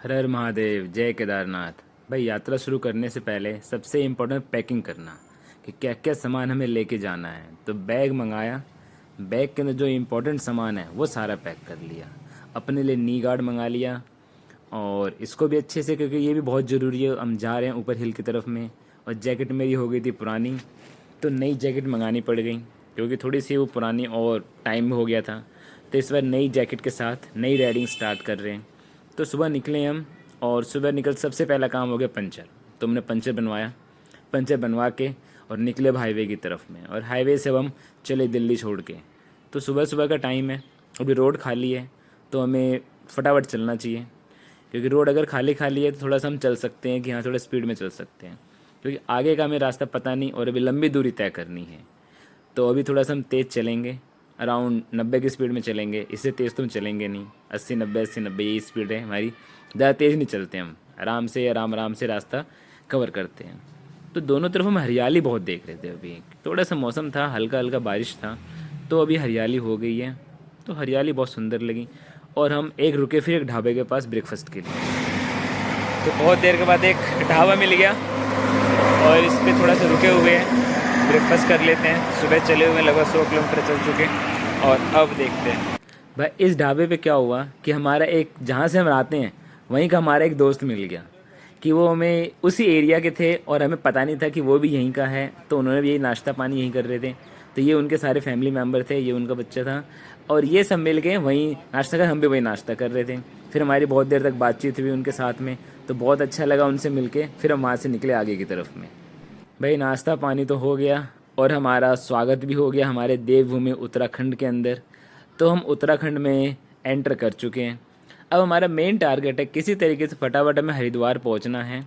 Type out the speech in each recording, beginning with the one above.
हर हर महादेव, जय केदारनाथ। भाई, यात्रा शुरू करने से पहले सबसे इम्पोर्टेंट पैकिंग करना कि क्या क्या सामान हमें लेके जाना है। तो बैग मंगाया। बैग के अंदर जो इम्पोर्टेंट सामान है वो सारा पैक कर लिया। अपने लिए नी गार्ड मंगा लिया, और इसको भी अच्छे से, क्योंकि ये भी बहुत ज़रूरी है। हम जा रहे हैं ऊपर हिल की तरफ में। और जैकेट मेरी हो गई थी पुरानी, तो नई जैकेट मंगानी पड़ गई, क्योंकि थोड़ी सी वो पुरानी और टाइम हो गया था। तो इस बार नई जैकेट के साथ नई राइडिंग स्टार्ट कर रहे हैं। तो सुबह निकले हम, और सुबह निकल सबसे पहला काम हो गया पंचर। तो हमने पंचर बनवाया। पंचर बनवा के और निकले अब हाईवे की तरफ में, और हाईवे से अब हम चले दिल्ली छोड़ के। तो सुबह सुबह का टाइम है, अभी रोड खाली है, तो हमें फटाफट चलना चाहिए। क्योंकि रोड अगर खाली खाली है तो थोड़ा सा हम चल सकते हैं कि हाँ, थोड़ा स्पीड में चल सकते हैं, क्योंकि आगे का हमें रास्ता पता नहीं और अभी लंबी दूरी तय करनी है। तो अभी थोड़ा सा हम तेज़ चलेंगे, अराउंड 90 की स्पीड में चलेंगे। इससे तेज़ तो हम चलेंगे नहीं। 80 90 यही स्पीड है हमारी। ज़्यादा तेज़ नहीं चलते हम, आराम से आराम आराम से रास्ता कवर करते हैं। तो दोनों तरफ हम हरियाली बहुत देख रहे थे। अभी थोड़ा सा मौसम था, हल्का हल्का बारिश था, तो अभी हरियाली हो गई है। तो हरियाली बहुत सुंदर लगी। और हम एक रुके फिर एक ढाबे के पास ब्रेकफास्ट के लिए। तो बहुत देर के बाद एक ढाबा मिल गया, और इस पर थोड़ा सा रुके हुए हैं, ब्रेकफास्ट कर लेते हैं। सुबह चले हुए लगभग 100 किलोमीटर चल चुके, और अब देखते हैं भाई इस ढाबे पे क्या हुआ कि हमारा एक, जहाँ से हम आते हैं वहीं का हमारा एक दोस्त मिल गया, कि वो हमें उसी एरिया के थे और हमें पता नहीं था कि वो भी यहीं का है। तो उन्होंने भी यही नाश्ता पानी यहीं कर रहे थे। तो ये उनके सारे फैमिली मेम्बर थे, ये उनका बच्चा था, और ये सब मिल के वहीं नाश्ता कर, हम भी वहीं नाश्ता कर रहे थे। फिर हमारी बहुत देर तक बातचीत हुई उनके साथ में। तो बहुत अच्छा लगा उनसे मिल के। फिर हम वहाँ से निकले आगे की तरफ में। भाई नाश्ता पानी तो हो गया, और हमारा स्वागत भी हो गया हमारे देवभूमि उत्तराखंड के अंदर। तो हम उत्तराखंड में एंटर कर चुके हैं। अब हमारा मेन टारगेट है किसी तरीके से फटाफट हमें हरिद्वार पहुंचना है।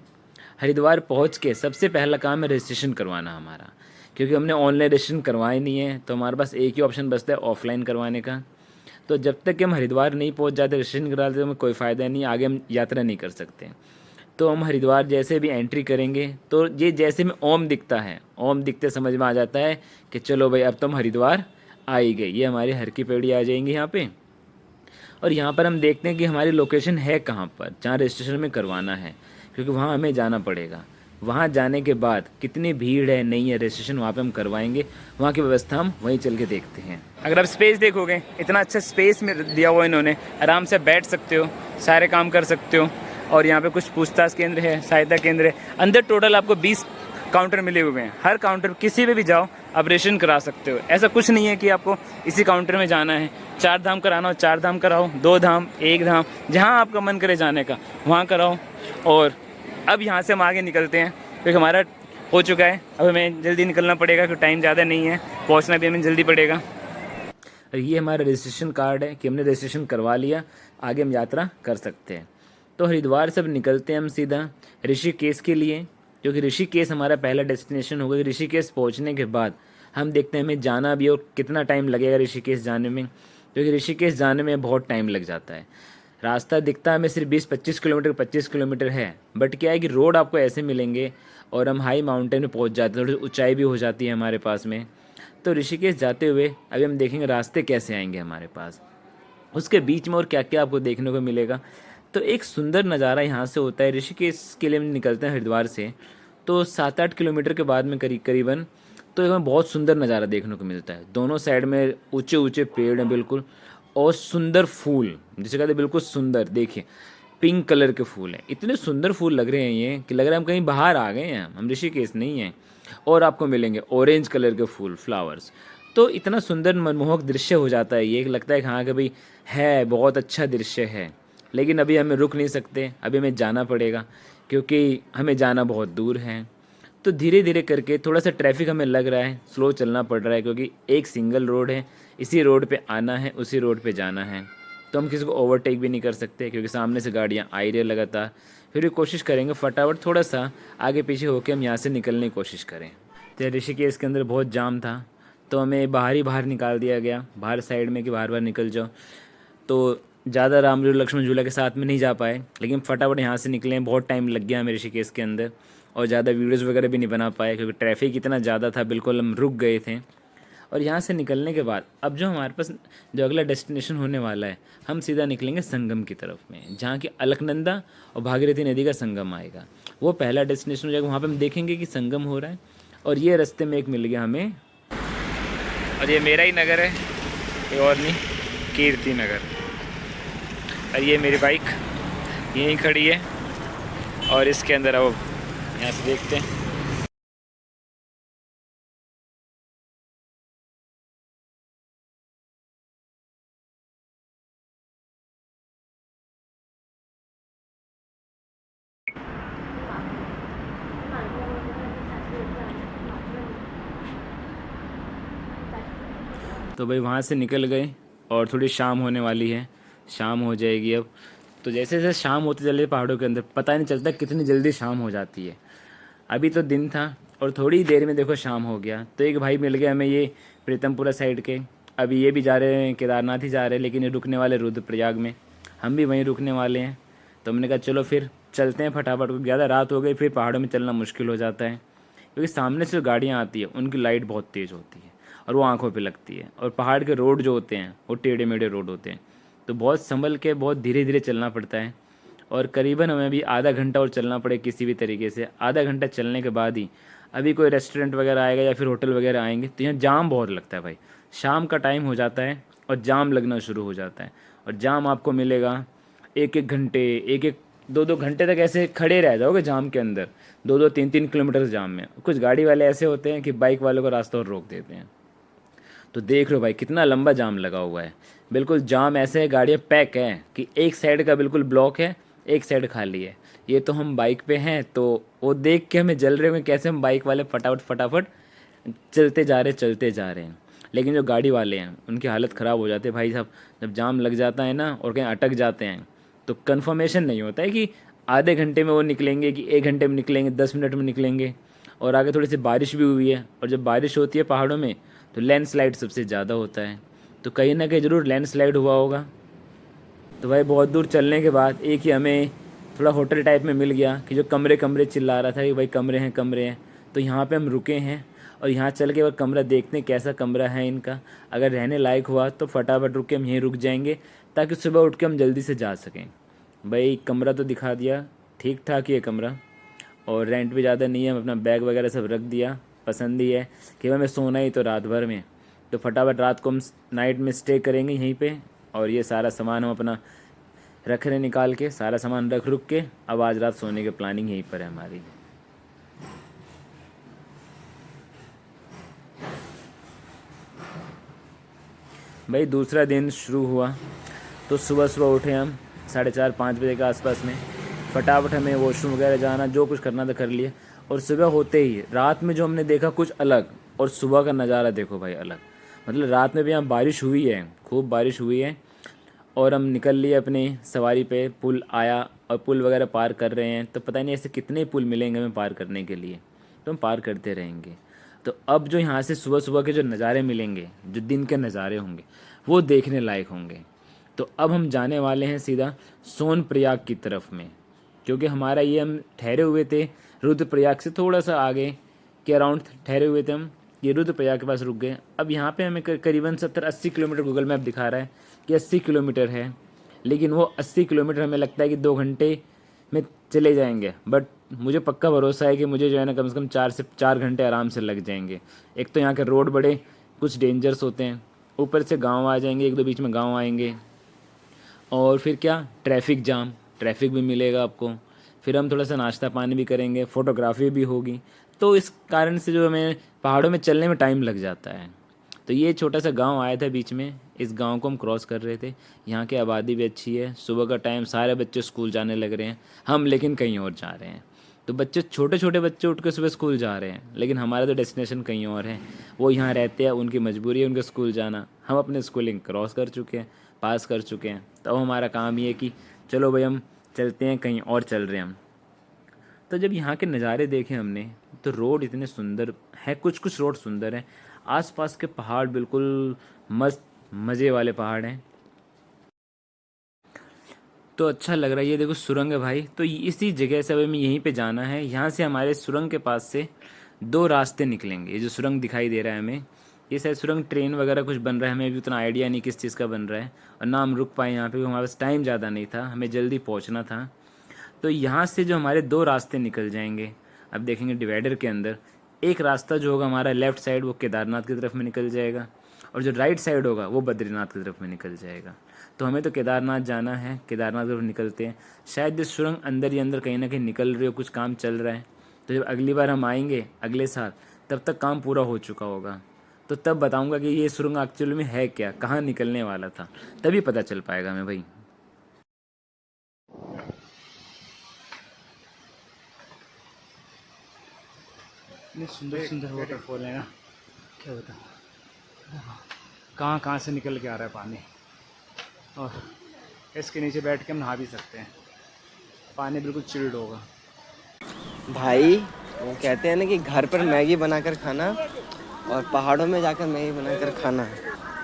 हरिद्वार पहुंच के सबसे पहला काम है रजिस्ट्रेशन करवाना हमारा, क्योंकि हमने ऑनलाइन रजिस्ट्रेशन करवाए नहीं है। तो हमारे पास एक ही ऑप्शन बचता है ऑफलाइन करवाने का। तो जब तक कि हम हरिद्वार नहीं पहुंच जाते, रजिस्ट्रेशन करा लेते, तो हमें कोई फ़ायदा नहीं, आगे हम यात्रा नहीं कर सकते। तो हम हरिद्वार जैसे भी एंट्री करेंगे, तो ये जैसे में ओम दिखता है, ओम दिखते समझ में आ जाता है कि चलो भाई अब तो हम हरिद्वार आ ही गए। ये हमारी हर की पेड़ी आ जाएंगी यहाँ पे। और यहाँ पर हम देखते हैं कि हमारी लोकेशन है कहाँ पर, जहाँ रजिस्ट्रेशन में करवाना है, क्योंकि वहाँ हमें जाना पड़ेगा। वहाँ जाने के बाद कितनी भीड़ है नहीं है, रजिस्ट्रेशन वहाँ पे हम करवाएंगे। वहाँ की व्यवस्था हम वहीं चल के देखते हैं। अगर आप स्पेस देखोगे, इतना अच्छा स्पेस में दिया हुआ इन्होंने, आराम से बैठ सकते हो, सारे काम कर सकते हो। और यहाँ पे कुछ पूछताछ केंद्र है, सहायता केंद्र है। अंदर टोटल आपको 20 काउंटर मिले हुए हैं। हर काउंटर किसी पे भी जाओ आप रजिस्ट्रेशन करा सकते हो। ऐसा कुछ नहीं है कि आपको इसी काउंटर में जाना है। 4 धाम कराना हो 4 धाम कराओ, 2 धाम 1 धाम, जहाँ आपका मन करे जाने का वहाँ कराओ। और अब यहाँ से हम आगे निकलते हैं, क्योंकि हमारा हो चुका है। अब हमें जल्दी निकलना पड़ेगा, क्योंकि टाइम ज़्यादा नहीं है, पहुँचना भी हमें जल्दी पड़ेगा। ये हमारा रजिस्ट्रेशन कार्ड है कि हमने रजिस्ट्रेशन करवा लिया, आगे हम यात्रा कर सकते हैं। तो हरिद्वार से अब निकलते हैं हम सीधा ऋषिकेश के लिए, क्योंकि ऋषिकेश हमारा पहला डेस्टिनेशन होगा। ऋषिकेश पहुंचने के बाद हम देखते हैं हमें जाना भी और कितना टाइम लगेगा ऋषिकेश जाने में, क्योंकि ऋषिकेश जाने में बहुत टाइम लग जाता है। रास्ता दिखता है हमें सिर्फ 20-25 किलोमीटर, 25 किलोमीटर है, बट क्या है कि रोड आपको ऐसे मिलेंगे, और हम हाई माउंटेन में पहुंच जाते हैं, थोड़ी ऊंचाई भी हो जाती है हमारे पास में। तो ऋषिकेश जाते हुए अभी हम देखेंगे रास्ते कैसे आएंगे हमारे पास, उसके बीच में और क्या क्या आपको देखने को मिलेगा। तो एक सुंदर नज़ारा यहाँ से होता है। ऋषिकेश के लिए हम निकलते हैं हरिद्वार से, तो 7-8 किलोमीटर के बाद में करीबन, तो हमें बहुत सुंदर नज़ारा देखने को मिलता है। दोनों साइड में ऊंचे ऊंचे पेड़ हैं बिल्कुल, और सुंदर फूल, जिसे कहते हैं बिल्कुल सुंदर। देखिए पिंक कलर के फूल हैं, इतने सुंदर फूल लग रहे हैं ये कि लग रहा है हम कहीं बाहर आ गए हैं, हम ऋषिकेश नहीं हैं। और आपको मिलेंगे ऑरेंज कलर के फूल, फ्लावर्स। तो इतना सुंदर मनमोहक दृश्य हो जाता है ये, लगता है कि हाँ कि भाई है, बहुत अच्छा दृश्य है। लेकिन अभी हमें रुक नहीं सकते, अभी हमें जाना पड़ेगा, क्योंकि हमें जाना बहुत दूर है। तो धीरे धीरे करके थोड़ा सा ट्रैफिक हमें लग रहा है, स्लो चलना पड़ रहा है, क्योंकि एक सिंगल रोड है, इसी रोड पे आना है, उसी रोड पे जाना है। तो हम किसी को ओवरटेक भी नहीं कर सकते, क्योंकि सामने से गाड़ियाँ आ ही रही है लगातार। फिर भी कोशिश करेंगे फटाफट थोड़ा सा आगे पीछे होकर हम यहाँ से निकलने की कोशिश करें। तो ऋषिकेश के अंदर बहुत जाम था, तो हमें बाहर निकाल दिया गया, बाहर साइड में कि बाहर बाहर निकल जाओ। तो ज़्यादा राम लक्ष्मण झूला के साथ में नहीं जा पाए, लेकिन फटाफट यहाँ से निकले। बहुत टाइम लग गया हमें ऋषिकेश के अंदर, और ज़्यादा वीडियोज़ वगैरह भी नहीं बना पाए, क्योंकि ट्रैफिक इतना ज़्यादा था, बिल्कुल हम रुक गए थे। और यहाँ से निकलने के बाद अब जो हमारे पास जो अगला डेस्टिनेशन होने वाला है, हम सीधा निकलेंगे संगम की तरफ में, जहाँ की अलकनंदा और भागीरथी नदी का संगम आएगा। वो पहला डेस्टिनेशन हो जाएगा। वहाँ पे हम देखेंगे कि संगम हो रहा है। और ये रास्ते में एक मिल गया हमें, और ये मेरा ही नगर है, ये और नहीं, कीर्ति नगर। और ये मेरी बाइक यहीं खड़ी है, और इसके अंदर अब यहाँ से देखते हैं। तो भाई वहाँ से निकल गए, और थोड़ी शाम होने वाली है, शाम हो जाएगी अब। तो जैसे जैसे शाम होती चली पहाड़ों के अंदर, पता नहीं चलता कितनी जल्दी शाम हो जाती है। अभी तो दिन था और थोड़ी देर में देखो शाम हो गया। तो एक भाई मिल गया हमें ये प्रीतमपुरा साइड के। अभी ये भी जा रहे हैं, केदारनाथ ही जा रहे हैं, लेकिन ये रुकने वाले रुद्रप्रयाग में, हम भी वहीं रुकने वाले हैं। तो हमने कहा चलो फिर चलते हैं फटाफट, को ज़्यादा रात हो गई फिर पहाड़ों में चलना मुश्किल हो जाता है, क्योंकि सामने से जो गाड़ियाँ आती है उनकी लाइट बहुत तेज़ होती है और वो आंखों पे लगती है। और पहाड़ के रोड जो होते हैं वो टेढ़े मेढ़े रोड होते हैं, तो बहुत संभल के बहुत धीरे धीरे चलना पड़ता है। और करीबन हमें भी आधा घंटा और चलना पड़े किसी भी तरीके से। आधा घंटा चलने के बाद ही अभी कोई रेस्टोरेंट वगैरह आएगा या फिर होटल वगैरह आएंगे। तो यहाँ जाम बहुत लगता है भाई, शाम का टाइम हो जाता है और जाम लगना शुरू हो जाता है। और जाम आपको मिलेगा एक एक घंटे, एक एक दो दो घंटे तक ऐसे खड़े रह जाओगे जाम के अंदर, 2-2 3-3 किलोमीटर जाम में। कुछ गाड़ी वाले ऐसे होते हैं कि बाइक वालों को रास्ता और रोक देते हैं। तो देख लो भाई कितना लंबा जाम लगा हुआ है। बिल्कुल जाम ऐसे है, गाड़ियाँ पैक है कि एक साइड का बिल्कुल ब्लॉक है, एक साइड खाली है। ये तो हम बाइक पे हैं, तो वो देख के हमें जल रहे हुए कैसे हम बाइक वाले फटाफट फटाफट चलते जा रहे हैं। लेकिन जो गाड़ी वाले हैं उनकी हालत ख़राब हो जाती है भाई साहब। जब जाम लग जाता है ना और कहीं अटक जाते हैं तो कन्फर्मेशन नहीं होता है कि आधे घंटे में वो निकलेंगे कि 1 घंटे में निकलेंगे, 10 मिनट में निकलेंगे। और आगे थोड़ी सी बारिश भी हुई है, और जब बारिश होती है पहाड़ों में तो लैंडस्लाइड सबसे ज़्यादा होता है। तो कहीं ना कहीं ज़रूर लैंडस्लाइड हुआ होगा। तो भाई बहुत दूर चलने के बाद एक ही हमें थोड़ा होटल टाइप में मिल गया, कि जो कमरे कमरे चिल्ला रहा था कि भाई कमरे हैं कमरे हैं। तो यहाँ पे हम रुके हैं, और यहाँ चल के वो कमरा देखते हैं कैसा कमरा है इनका। अगर रहने लायक हुआ तो फटाफट रुक के हम यहीं रुक जाएंगे, ताकि सुबह उठ के हम जल्दी से जा सकें। भाई कमरा तो दिखा दिया, ठीक ठाक ही है कमरा, और रेंट भी ज़्यादा नहीं है। हम अपना बैग वगैरह सब रख दिया, पसंद ही है कि भाई मैं सोना ही तो रात भर में। तो फटाफट रात को हम नाइट में स्टे करेंगे यहीं पे। और ये सारा सामान हम अपना रख रहे निकाल के, सारा सामान रख रुक के। अब आज रात सोने की प्लानिंग यहीं पर है हमारी। भाई दूसरा दिन शुरू हुआ, तो सुबह सुबह उठे हम 4:30-5 बजे के आसपास में। फटाफट हमें वॉशरूम वगैरह जाना, जो कुछ करना था कर लिया। और सुबह होते ही रात में जो हमने देखा कुछ अलग, और सुबह का नज़ारा देखो भाई अलग। मतलब रात में भी यहाँ बारिश हुई है, खूब बारिश हुई है। और हम निकल लिए अपनी सवारी पे, पुल आया और पुल वगैरह पार कर रहे हैं। तो पता नहीं ऐसे कितने पुल मिलेंगे हमें पार करने के लिए, तो हम पार करते रहेंगे। तो अब जो यहाँ से सुबह सुबह के जो नज़ारे मिलेंगे, जो दिन के नज़ारे होंगे, वो देखने लायक होंगे। तो अब हम जाने वाले हैं सीधा सोनप्रयाग की तरफ में, क्योंकि हमारा ये हम ठहरे हुए थे रुद्रप्रयाग से थोड़ा सा आगे के अराउंड ठहरे हुए थे हम। ये रुद्रप्रयाग के पास रुक गए। अब यहाँ पे हमें करीबन 70-80 किलोमीटर गूगल मैप दिखा रहा है कि 80 किलोमीटर है, लेकिन वो 80 किलोमीटर हमें लगता है कि 2 घंटे में चले जाएंगे। बट मुझे पक्का भरोसा है कि मुझे जो है ना कम से कम 4 से 4 घंटे आराम से लग जाएंगे। एक तो यहाँ के रोड बड़े कुछ डेंजरस होते हैं, ऊपर से गांव आ जाएंगे, एक दो बीच में गांव आएंगे, और फिर क्या ट्रैफिक जाम, ट्रैफिक भी मिलेगा आपको। फिर हम थोड़ा सा नाश्ता पानी भी करेंगे, फ़ोटोग्राफी भी होगी। तो इस कारण से जो हमें पहाड़ों में चलने में टाइम लग जाता है। तो ये छोटा सा गांव आया था बीच में, इस गांव को हम क्रॉस कर रहे थे। यहाँ की आबादी भी अच्छी है, सुबह का टाइम सारे बच्चे स्कूल जाने लग रहे हैं, हम लेकिन कहीं और जा रहे हैं। तो बच्चे छोटे छोटे बच्चे उठ के सुबह स्कूल जा रहे हैं, लेकिन हमारा तो डेस्टिनेशन कहीं और है। वो यहाँ रहते हैं, उनकी मजबूरी है उनके स्कूल जाना। हम अपने स्कूलिंग क्रॉस कर चुके हैं, पास कर चुके हैं। तो अब हमारा काम ये है कि चलो भाई हम चलते हैं, कहीं और चल रहे हैं हम। तो जब यहाँ के नज़ारे देखे हमने, तो रोड इतने सुंदर है, कुछ कुछ रोड सुंदर हैं, आसपास के पहाड़ बिल्कुल मस्त मज़े वाले पहाड़ हैं। तो अच्छा लग रहा है। ये देखो सुरंग है भाई, तो इसी जगह से हमें यहीं पे जाना है। यहाँ से हमारे सुरंग के पास से 2 रास्ते निकलेंगे। ये जो सुरंग दिखाई दे रहा है हमें, ये शायद सुरंग ट्रेन वगैरह कुछ बन रहा है, हमें भी उतना आइडिया नहीं किस चीज़ का बन रहा है, और ना हम रुक पाए यहाँ पे, हमारे पास टाइम ज़्यादा नहीं था, हमें जल्दी पहुँचना था। तो यहाँ से जो हमारे दो रास्ते निकल जाएंगे, अब देखेंगे डिवाइडर के अंदर, एक रास्ता जो होगा हमारा लेफ़्ट साइड वो केदारनाथ की तरफ में निकल जाएगा, और जो राइट साइड होगा वो बद्रीनाथ की तरफ में निकल जाएगा। तो हमें तो केदारनाथ जाना है, केदारनाथ की तरफ निकलते हैं। शायद ये सुरंग अंदर ही अंदर कहीं ना कहीं निकल रही हो, कुछ काम चल रहा है। तो जब अगली बार हम आएंगे अगले साल, तब तक काम पूरा हो चुका होगा, तो तब बताऊंगा कि ये सुरंग एक्चुअली में है क्या, कहाँ निकलने वाला था, तभी पता चल पाएगा हमें भाई। इतने सुंदर सुंदर वाटरफॉल है ना, क्या बता, कहाँ कहाँ से निकल के आ रहा है पानी, और इसके नीचे बैठ के हम नहा भी सकते हैं, पानी बिल्कुल चिल्ड होगा। भाई वो कहते हैं ना कि घर पर मैगी बनाकर खाना और पहाड़ों में जाकर मैगी बनाकर खाना,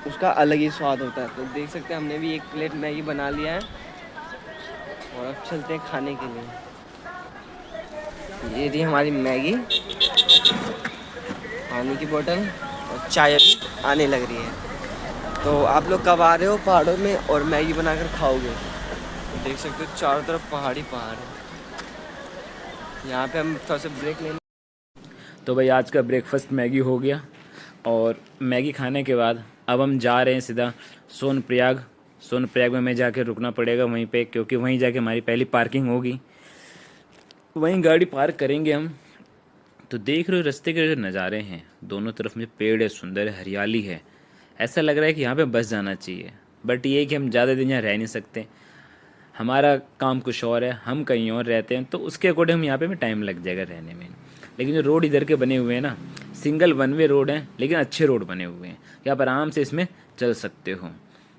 उसका अलग ही स्वाद होता है। तो देख सकते हैं हमने भी एक प्लेट मैगी बना लिया है और अब चलते हैं खाने के लिए। ये थी हमारी मैगी, पानी की बोतल और चाय अभी आने लग रही है। तो आप लोग कब आ रहे हो पहाड़ों में और मैगी बनाकर खाओगे? तो देख सकते हो चारों तरफ पहाड़ी पहाड़ है। यहाँ पे हम थोड़ा सा ब्रेक लेंगे। तो भाई आज का ब्रेकफास्ट मैगी हो गया, और मैगी खाने के बाद अब हम जा रहे हैं सीधा सोनप्रयाग। सोनप्रयाग में हमें जाके रुकना पड़ेगा वहीं पे, क्योंकि वहीं जाके हमारी पहली पार्किंग होगी, वहीं गाड़ी पार्क करेंगे हम। तो देख रहे हो रास्ते के जो नज़ारे हैं, दोनों तरफ में पेड़ है, सुंदर है, हरियाली है, ऐसा लग रहा है कि यहाँ पे बस जाना चाहिए। बट ये है कि हम ज़्यादा दिन यहाँ रह नहीं सकते, हमारा काम कुछ और है, हम कहीं और रहते हैं, तो उसके अकॉर्डिंग हम यहाँ पे हमें टाइम लग जाएगा रहने में। लेकिन जो रोड इधर के बने हुए हैं ना, सिंगल वन वे रोड हैं, लेकिन अच्छे रोड बने हुए हैं कि आप आराम से इसमें चल सकते हो।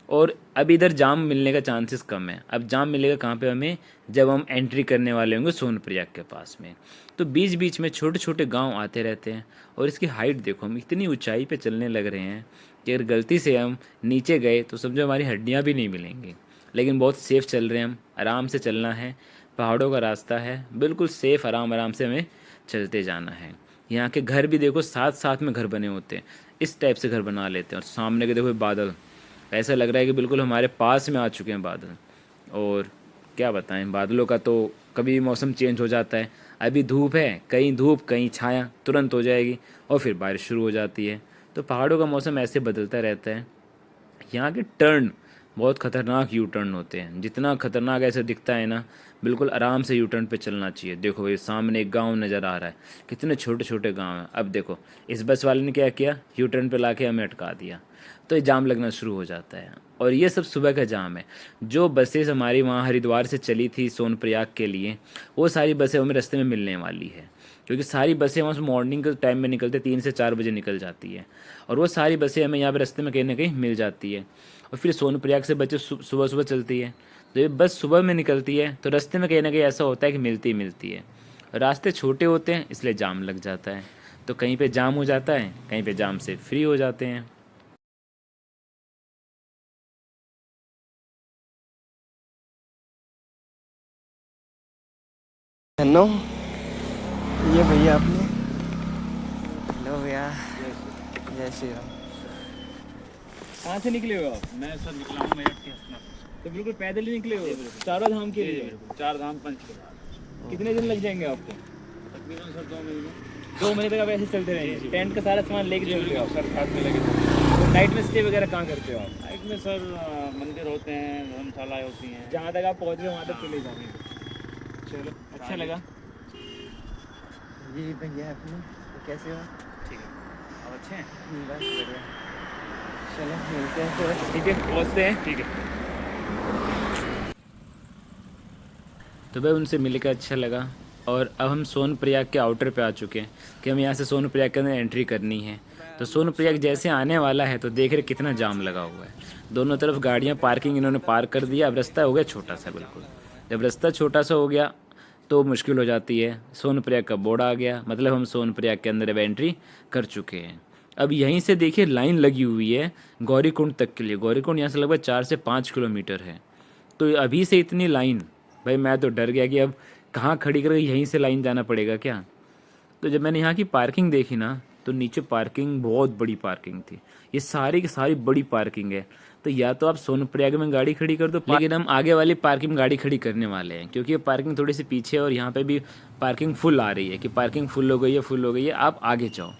और अब इधर जाम मिलने का चांसेस कम है। अब जाम मिलेगा कहाँ पे हमें, जब हम एंट्री करने वाले होंगे सोनप्रयाग के पास में। तो बीच बीच में छोटे छोटे गांव आते रहते हैं, और इसकी हाइट देखो, हम इतनी ऊंचाई पे चलने लग रहे हैं कि अगर गलती से हम नीचे गए तो समझो हमारी हड्डियाँ भी नहीं मिलेंगी। लेकिन बहुत सेफ़ चल रहे हैं हम, आराम से चलना है, पहाड़ों का रास्ता है, बिल्कुल सेफ़, आराम आराम से हमें चलते जाना है। यहाँ के घर भी देखो साथ साथ में घर बने होते हैं, इस टाइप से घर बना लेते हैं। और सामने के देखो बादल, ऐसा लग रहा है कि बिल्कुल हमारे पास में आ चुके हैं बादल। और क्या बताएं, बादलों का तो कभी मौसम चेंज हो जाता है, अभी धूप है, कहीं धूप कहीं छाया तुरंत हो जाएगी, और फिर बारिश शुरू हो जाती है। तो पहाड़ों का मौसम ऐसे बदलता रहता है। यहाँ के टर्न बहुत ख़तरनाक यू टर्न होते हैं, जितना खतरनाक ऐसे दिखता है ना, बिल्कुल आराम से यू टर्न पे चलना चाहिए। देखो भाई सामने एक गांव नज़र आ रहा है, कितने छोटे छोटे गांव हैं। अब देखो इस बस वाले ने क्या किया, यू टर्न पे लाके हमें अटका दिया, तो ये जाम लगना शुरू हो जाता है। और ये सब सुबह का जाम है। जो बसेस हमारी वहाँ हरिद्वार से चली थी सोनप्रयाग के लिए, वो सारी बसें हमें रास्ते में मिलने वाली है, क्योंकि सारी बसें वहाँ से मॉर्निंग के टाइम में निकलते, 3 से 4 बजे निकल जाती है, और वो सारी बसें हमें यहाँ पे रास्ते में कहीं ना कहीं मिल जाती है। और फिर सोनप्रयाग से बसें सुबह सुबह चलती है, तो ये बस सुबह में निकलती है, तो रास्ते में कहीं ना कहीं ऐसा होता है कि मिलती ही मिलती है। रास्ते छोटे होते हैं इसलिए जाम लग जाता है, तो कहीं पे जाम हो जाता है, कहीं पे जाम से फ्री हो जाते हैं। हेलो, ये भैया आपने, हेलो भैया, जय श्री राम। कहाँ से निकले हो आप? मैं सर निकला हूँ मेरठ के हसना। तो बिल्कुल पैदल ही निकले हो चारों धाम के लिए? 4 धाम 5 किलोमीटर। कितने दिन लग जाएंगे आपको? तकरीबन सर 2 महीने। 2 महीने तक आप ऐसे चलते रहेंगे? टेंट का सारा सामान लेके चलते हो आप? सर साथ में लगे। तो नाइट में स्टे वगैरह कहाँ करते हो आप? नाइट में सर मंदिर होते हैं, धर्मशालाएँ होती हैं। जहाँ तक आप पहुँच गए वहाँ तक चले जाएंगे। चलो अच्छा लगा। ये भैया आपने, तो कैसे हो? ठीक है, अब अच्छे हैं? बस बढ़िया। चलो मिलते हैं फिर। ठीक है, पहुँचते हैं। ठीक है। तो भाई उनसे मिलकर अच्छा लगा, और अब हम सोनप्रयाग के आउटर पे आ चुके हैं कि हम यहाँ से सोनप्रयाग के अंदर एंट्री करनी है। तो सोनप्रयाग जैसे आने वाला है, तो देख रहे कितना जाम लगा हुआ है, दोनों तरफ गाड़ियाँ पार्किंग इन्होंने पार्क कर दिया। अब रास्ता हो गया छोटा सा, बिल्कुल जब रास्ता छोटा सा हो गया तो मुश्किल हो जाती है। सोनप्रयाग का बोर्ड आ गया, मतलब हम सोनप्रयाग के अंदर अब एंट्री कर चुके हैं। अब यहीं से देखिए लाइन लगी हुई है गौरीकुंड तक के लिए। गौरीकुंड यहाँ से लगभग 4 से 5 किलोमीटर है, तो अभी से इतनी लाइन, भाई मैं तो डर गया कि अब कहाँ खड़ी कर, यहीं से लाइन जाना पड़ेगा क्या। तो जब मैंने यहाँ की पार्किंग देखी ना, तो नीचे पार्किंग बहुत बड़ी पार्किंग थी। ये सारी की सारी बड़ी पार्किंग है। तो या तो आप सोनप्रयाग में गाड़ी खड़ी कर दो, लेकिन हम आगे वाली पार्किंग में गाड़ी खड़ी करने वाले हैं, क्योंकि ये पार्किंग थोड़ी सी पीछे है और यहाँ पे भी पार्किंग फुल आ रही है कि पार्किंग फुल हो गई है, फुल हो गई है, आप आगे जाओ।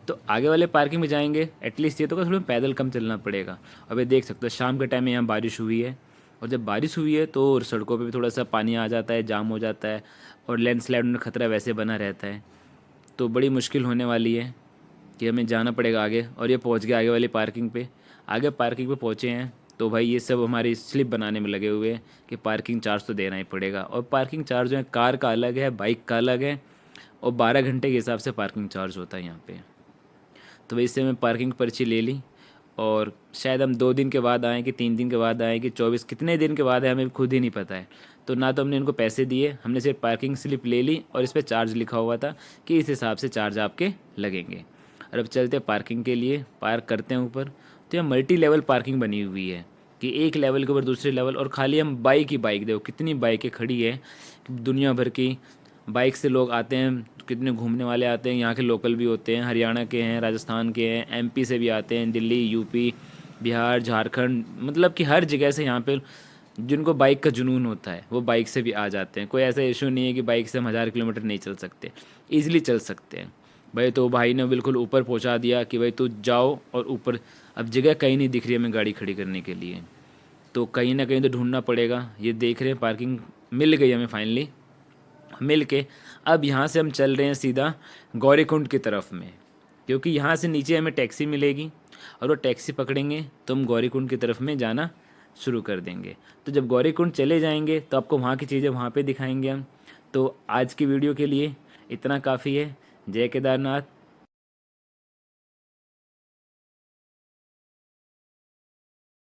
तो आगे वाले पार्किंग में जाएंगे, एटलीस्ट ये तो थोड़ा पैदल कम चलना पड़ेगा। अब ये देख सकते हो शाम के टाइम में यहाँ बारिश हुई है, और जब बारिश हुई है तो सड़कों पे भी थोड़ा सा पानी आ जाता है, जाम हो जाता है, और लैंडस्लाइड में खतरा वैसे बना रहता है। तो बड़ी मुश्किल होने वाली है कि हमें जाना पड़ेगा आगे। और ये पहुंच गए आगे वाली पार्किंग पे। आगे पार्किंग पे पहुंचे हैं तो भाई ये सब हमारी स्लिप बनाने में लगे हुए हैं कि पार्किंग चार्ज तो देना ही पड़ेगा। और पार्किंग चार्ज जो है कार का अलग है, बाइक का अलग है, और 12 घंटे के हिसाब से पार्किंग चार्ज होता है यहाँ पे। तो वैसे मैं पार्किंग पर्ची ले ली, और शायद हम 2 दिन के बाद आएँ कि 3 दिन के बाद आएँ कि 24 कितने दिन के बाद है हमें खुद ही नहीं पता है। तो ना तो हमने इनको पैसे दिए, हमने सिर्फ पार्किंग स्लिप ले ली और इस पर चार्ज लिखा हुआ था कि इस हिसाब से चार्ज आपके लगेंगे। और अब चलते हैं पार्किंग के लिए, पार्क करते हैं ऊपर। तो यहाँ मल्टी लेवल पार्किंग बनी हुई है कि एक लेवल के ऊपर दूसरे लेवल, और खाली हम बाइक ही बाइक, देखो कितनी बाइकें खड़ी है, दुनिया भर की बाइक से लोग आते हैं, कितने घूमने वाले आते हैं। यहाँ के लोकल भी होते हैं, हरियाणा के हैं, राजस्थान के हैं, एमपी से भी आते हैं, दिल्ली, यूपी, बिहार, झारखंड, मतलब कि हर जगह से यहाँ पे जिनको बाइक का जुनून होता है वो बाइक से भी आ जाते हैं। कोई ऐसा इशू नहीं है कि बाइक से हम 1000 किलोमीटर नहीं चल सकते, ईजिली चल सकते हैं भाई। तो भाई ने बिल्कुल ऊपर पहुँचा दिया कि भाई तू जाओ, और ऊपर अब जगह कहीं नहीं दिख रही हमें गाड़ी खड़ी करने के लिए, तो कहीं ना कहीं तो ढूंढना पड़ेगा। ये देख रहे हैं पार्किंग मिल गई हमें फाइनली, मिल के अब यहाँ से हम चल रहे हैं सीधा गौरीकुंड की तरफ में, क्योंकि यहाँ से नीचे हमें टैक्सी मिलेगी, और वो टैक्सी पकड़ेंगे तो हम गौरीकुंड की तरफ में जाना शुरू कर देंगे। तो जब गौरीकुंड चले जाएंगे तो आपको वहाँ की चीज़ें वहाँ पे दिखाएंगे हम। तो आज की वीडियो के लिए इतना काफ़ी है। जय केदारनाथ।